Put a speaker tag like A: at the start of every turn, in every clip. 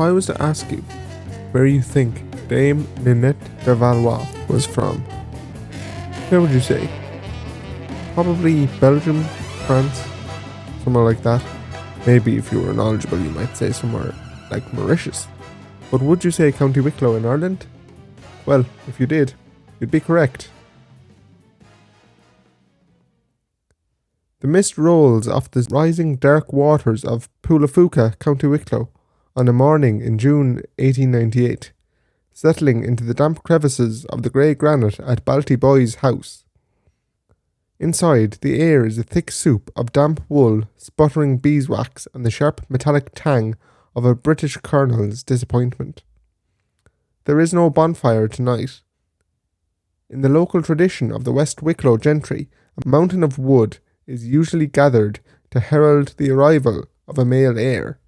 A: I was to ask you where you think Dame Ninette de Valois was from, where would you say? Probably Belgium, France, somewhere like that. Maybe if you were knowledgeable you might say somewhere like Mauritius. But would you say County Wicklow in Ireland? Well, if you did, you'd be correct. The mist rolls off the rising dark waters of Poulaphouca, County Wicklow, on a morning in June 1898, settling into the damp crevices of the grey granite at Ballyboy's house. Inside, the air is a thick soup of damp wool, sputtering beeswax, and the sharp metallic tang of a British colonel's disappointment. There is no bonfire tonight. In the local tradition of the West Wicklow gentry, a mountain of wood is usually gathered to herald the arrival of a male heir,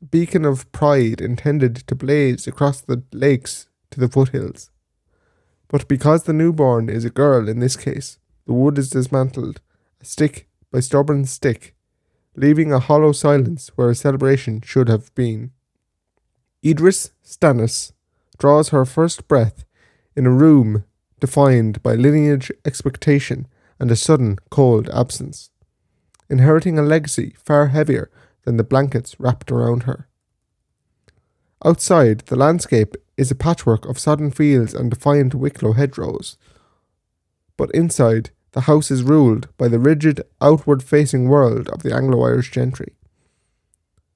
A: a beacon of pride intended to blaze across the lakes to the foothills. But because the newborn is a girl in this case, the wood is dismantled, a stick by stubborn stick, leaving a hollow silence where a celebration should have been. Edris Stannus draws her first breath in a room defined by lineage expectation and a sudden cold absence, inheriting a legacy far heavier than the blankets wrapped around her. Outside, the landscape is a patchwork of sodden fields and defiant Wicklow hedgerows. But inside, the house is ruled by the rigid, outward-facing world of the Anglo-Irish gentry.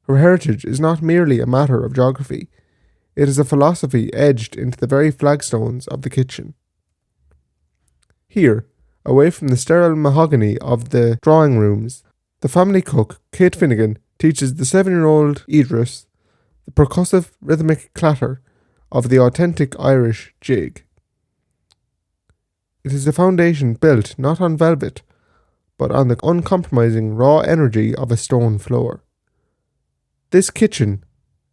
A: Her heritage is not merely a matter of geography, it is a philosophy edged into the very flagstones of the kitchen. Here, away from the sterile mahogany of the drawing rooms, the family cook, Kate Finnegan, teaches the 7-year-old Edris the percussive rhythmic clatter of the authentic Irish jig. It is a foundation built not on velvet, but on the uncompromising raw energy of a stone floor. This kitchen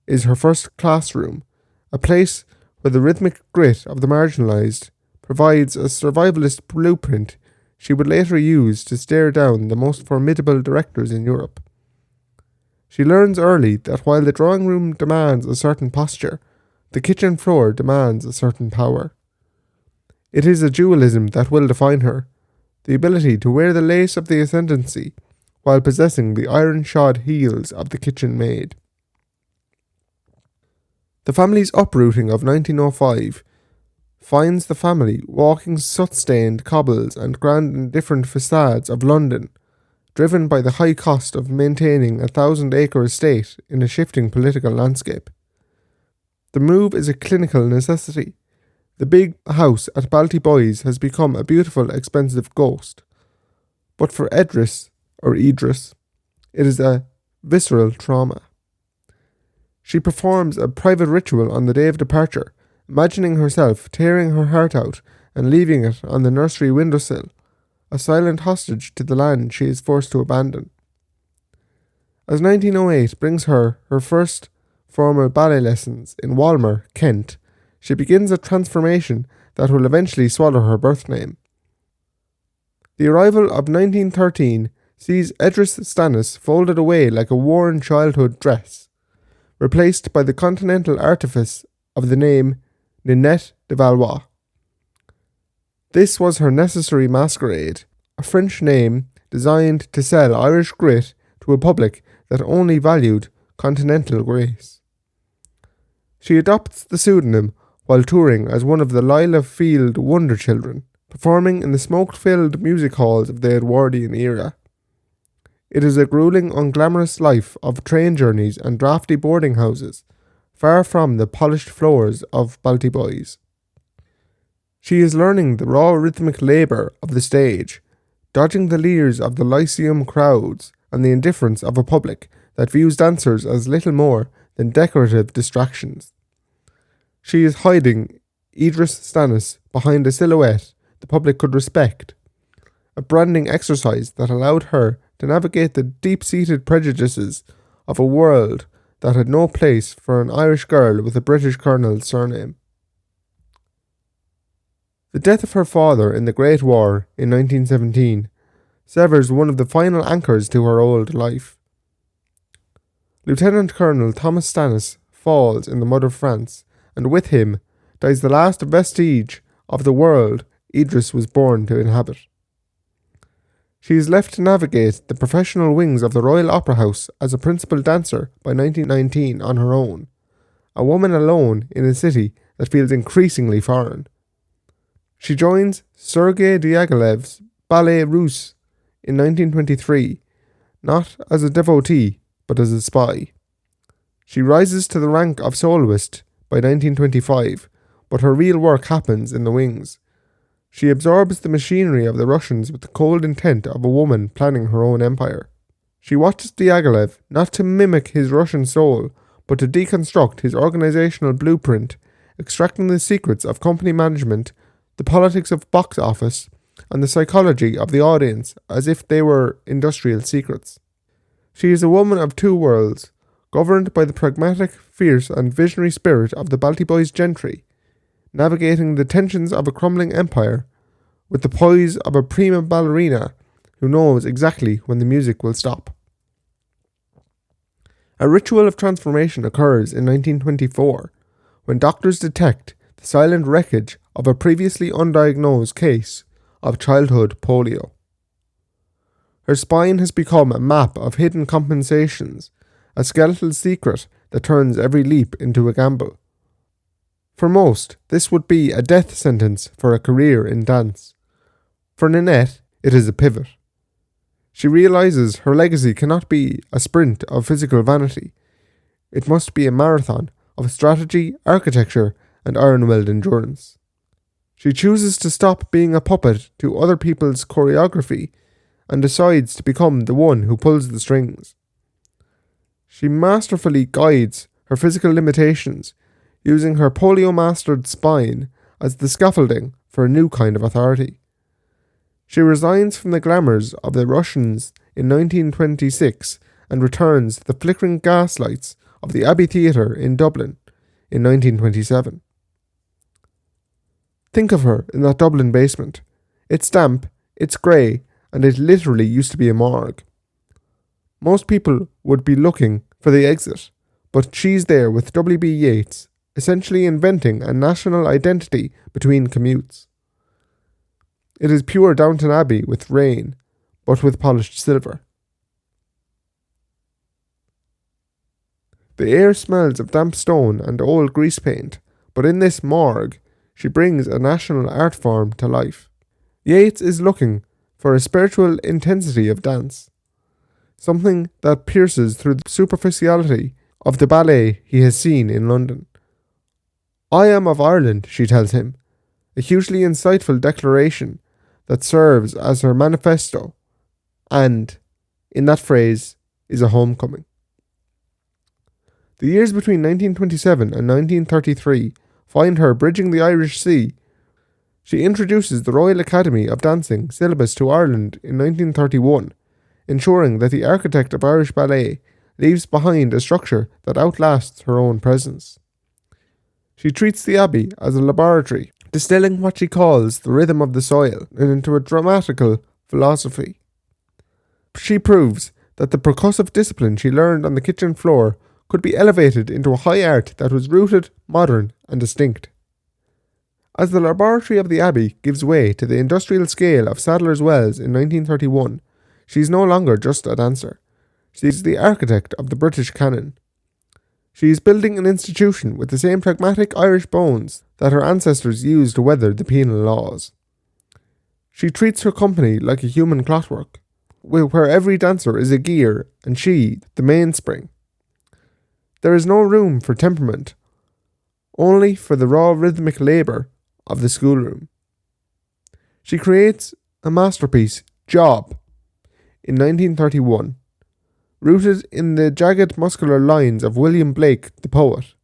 A: is her first classroom, a place where the rhythmic grit of the marginalised provides a survivalist blueprint she would later use to stare down the most formidable directors in Europe. She learns early that while the drawing room demands a certain posture, the kitchen floor demands a certain power. It is a dualism that will define her, the ability to wear the lace of the ascendancy while possessing the iron-shod heels of the kitchen maid. The family's uprooting of 1905 finds the family walking soot-stained cobbles and grand indifferent facades of London, driven by the high cost of maintaining a 1,000-acre estate in a shifting political landscape. The move is a clinical necessity. The big house at Ballyboy's has become a beautiful, expensive ghost. But for Edris, it is a visceral trauma. She performs a private ritual on the day of departure, imagining herself tearing her heart out and leaving it on the nursery windowsill, a silent hostage to the land she is forced to abandon. As 1908 brings her first formal ballet lessons in Walmer, Kent, she begins a transformation that will eventually swallow her birth name. The arrival of 1913 sees Edris Stannus folded away like a worn childhood dress, replaced by the continental artifice of the name Ninette de Valois. This was her necessary masquerade, a French name designed to sell Irish grit to a public that only valued continental grace. She adopts the pseudonym while touring as one of the Lila Field Wonder Children, performing in the smoke-filled music halls of the Edwardian era. It is a grueling, unglamorous life of train journeys and drafty boarding houses, far from the polished floors of Ballyboy's. She is learning the raw rhythmic labour of the stage, dodging the leers of the Lyceum crowds and the indifference of a public that views dancers as little more than decorative distractions. She is hiding Edris Stannus behind a silhouette the public could respect, a branding exercise that allowed her to navigate the deep-seated prejudices of a world that had no place for an Irish girl with a British colonel's surname. The death of her father in the Great War in 1917 severs one of the final anchors to her old life. Lieutenant Colonel Thomas Stannus falls in the mud of France, and with him dies the last vestige of the world Edris was born to inhabit. She is left to navigate the professional wings of the Royal Opera House as a principal dancer by 1919 on her own, a woman alone in a city that feels increasingly foreign. She joins Sergei Diaghilev's Ballet Russe in 1923, not as a devotee, but as a spy. She rises to the rank of soloist by 1925, but her real work happens in the wings. She absorbs the machinery of the Russians with the cold intent of a woman planning her own empire. She watches Diaghilev not to mimic his Russian soul, but to deconstruct his organizational blueprint, extracting the secrets of company management, the politics of box office, and the psychology of the audience as if they were industrial secrets. She is a woman of two worlds, governed by the pragmatic, fierce, and visionary spirit of the Balti gentry, navigating the tensions of a crumbling empire with the poise of a prima ballerina who knows exactly when the music will stop. A ritual of transformation occurs in 1924 when doctors detect the silent wreckage of a previously undiagnosed case of childhood polio. Her spine has become a map of hidden compensations, a skeletal secret that turns every leap into a gamble. For most, this would be a death sentence for a career in dance. For Ninette, it is a pivot. She realizes her legacy cannot be a sprint of physical vanity. It must be a marathon of strategy, architecture, and iron-willed endurance. She chooses to stop being a puppet to other people's choreography and decides to become the one who pulls the strings. She masterfully guides her physical limitations, using her polio-mastered spine as the scaffolding for a new kind of authority. She resigns from the glamours of the Russians in 1926 and returns to the flickering gaslights of the Abbey Theatre in Dublin in 1927. Think of her in that Dublin basement. It's damp, it's grey, and it literally used to be a morgue. Most people would be looking for the exit, but she's there with W.B. Yeats, essentially inventing a national identity between commutes. It is pure Downton Abbey with rain, but with polished silver. The air smells of damp stone and old grease paint, but in this morgue, she brings a national art form to life. Yeats is looking for a spiritual intensity of dance, something that pierces through the superficiality of the ballet he has seen in London. I am of Ireland, she tells him, a hugely insightful declaration that serves as her manifesto, and, in that phrase, is a homecoming. The years between 1927 and 1933 find her bridging the Irish Sea. She introduces the Royal Academy of Dancing syllabus to Ireland in 1931, ensuring that the architect of Irish ballet leaves behind a structure that outlasts her own presence. She treats the Abbey as a laboratory, distilling what she calls the rhythm of the soil into a dramatical philosophy. She proves that the percussive discipline she learned on the kitchen floor could be elevated into a high art that was rooted, modern, and distinct. As the laboratory of the Abbey gives way to the industrial scale of Sadler's Wells in 1931, she is no longer just a dancer. She is the architect of the British canon. She is building an institution with the same pragmatic Irish bones that her ancestors used to weather the penal laws. She treats her company like a human clockwork, where every dancer is a gear and she the mainspring. There is no room for temperament, only for the raw rhythmic labour of the schoolroom. She creates a masterpiece, Job, in 1931, rooted in the jagged muscular lines of William Blake the poet,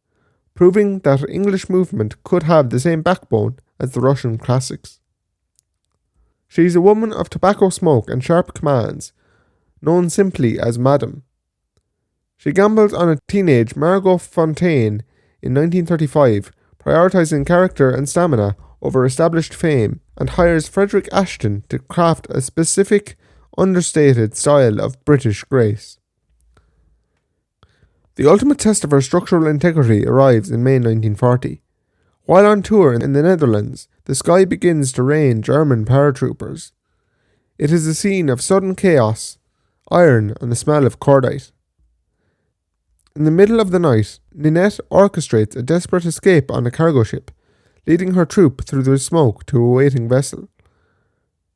A: proving that English movement could have the same backbone as the Russian classics. She is a woman of tobacco smoke and sharp commands, known simply as Madame. She gambles on a teenage Margot Fontaine in 1935, prioritising character and stamina over established fame, and hires Frederick Ashton to craft a specific, understated style of British grace. The ultimate test of her structural integrity arrives in May 1940. While on tour in the Netherlands, the sky begins to rain German paratroopers. It is a scene of sudden chaos, iron and the smell of cordite. In the middle of the night, Ninette orchestrates a desperate escape on a cargo ship, leading her troop through the smoke to a waiting vessel.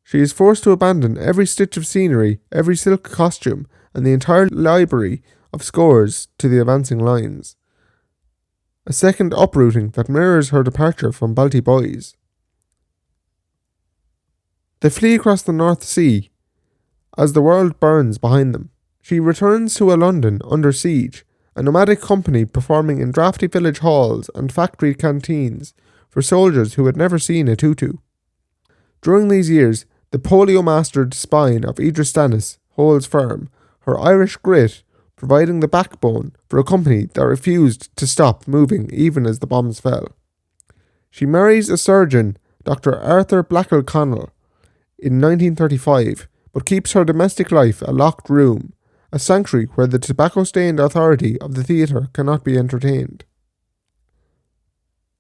A: She is forced to abandon every stitch of scenery, every silk costume, and the entire library of scores to the advancing lines. A second uprooting that mirrors her departure from Balti Boys. They flee across the North Sea as the world burns behind them. She returns to a London under siege, a nomadic company performing in drafty village halls and factory canteens for soldiers who had never seen a tutu. During these years, the polio-mastered spine of Edris Stannus holds firm, her Irish grit providing the backbone for a company that refused to stop moving even as the bombs fell. She marries a surgeon, Dr. Arthur Blackall-Connell, in 1935, but keeps her domestic life a locked room, a sanctuary where the tobacco-stained authority of the theatre cannot be entertained.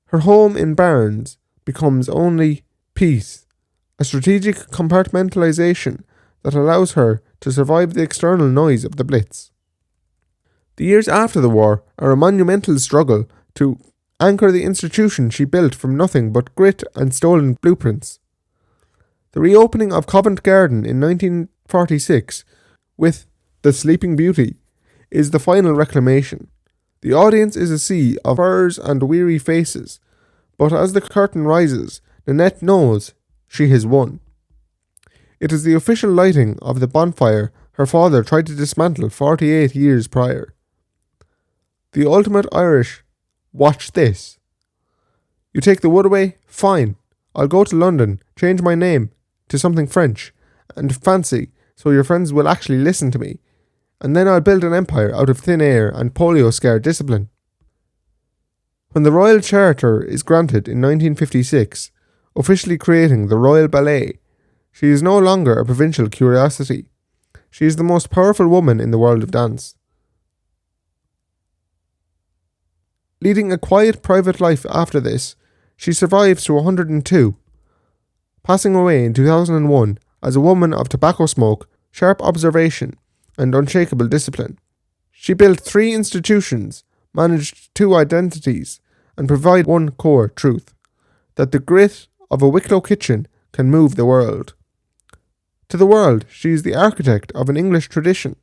A: Her home in Barnes becomes only peace, a strategic compartmentalization that allows her to survive the external noise of the Blitz. The years after the war are a monumental struggle to anchor the institution she built from nothing but grit and stolen blueprints. The reopening of Covent Garden in 1946 with The Sleeping Beauty is the final reclamation. The audience is a sea of furs and weary faces, but as the curtain rises, Ninette knows she has won. It is the official lighting of the bonfire her father tried to dismantle 48 years prior. The ultimate Irish, watch this. You take the wood away? Fine. I'll go to London, change my name to something French and fancy so your friends will actually listen to me, and then I'll build an empire out of thin air and polio-scared discipline. When the Royal Charter is granted in 1956, officially creating the Royal Ballet, she is no longer a provincial curiosity. She is the most powerful woman in the world of dance. Leading a quiet private life after this, she survives to 102, passing away in 2001 as a woman of tobacco smoke, sharp observation, and unshakable discipline. She built 3 institutions, managed 2 identities, and provided one core truth, that the grit of a Wicklow kitchen can move the world. To the world, she is the architect of an English tradition,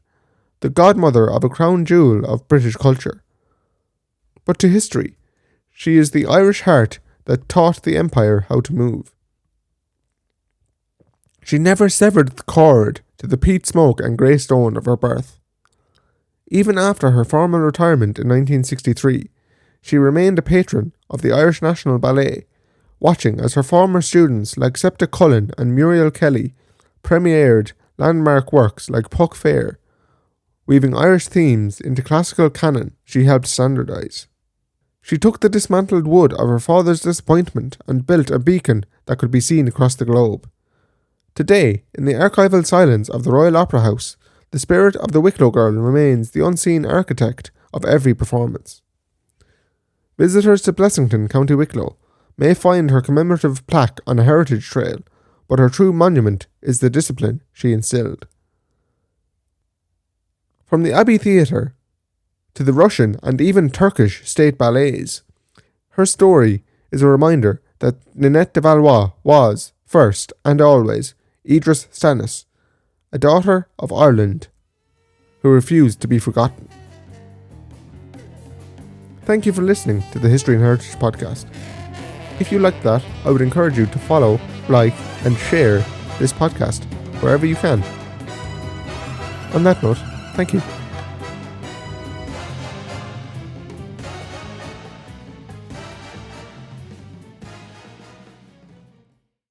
A: the godmother of a crown jewel of British culture. But to history, she is the Irish heart that taught the empire how to move. She never severed the cord to the peat smoke and grey stone of her birth. Even after her formal retirement in 1963, she remained a patron of the Irish National Ballet, watching as her former students like Septa Cullen and Muriel Kelly premiered landmark works like Puck Fair, weaving Irish themes into classical canon she helped standardise. She took the dismantled wood of her father's disappointment and built a beacon that could be seen across the globe. Today, in the archival silence of the Royal Opera House, the spirit of the Wicklow girl remains the unseen architect of every performance. Visitors to Blessington, County Wicklow, may find her commemorative plaque on a heritage trail, but her true monument is the discipline she instilled. From the Abbey Theatre to the Russian and even Turkish state ballets, her story is a reminder that Ninette de Valois was, first and always, Edris Stannus, a daughter of Ireland who refused to be forgotten. Thank you for listening to the History and Heritage podcast. If you liked that, I would encourage you to follow, like, and share this podcast wherever you can. On that note, thank you.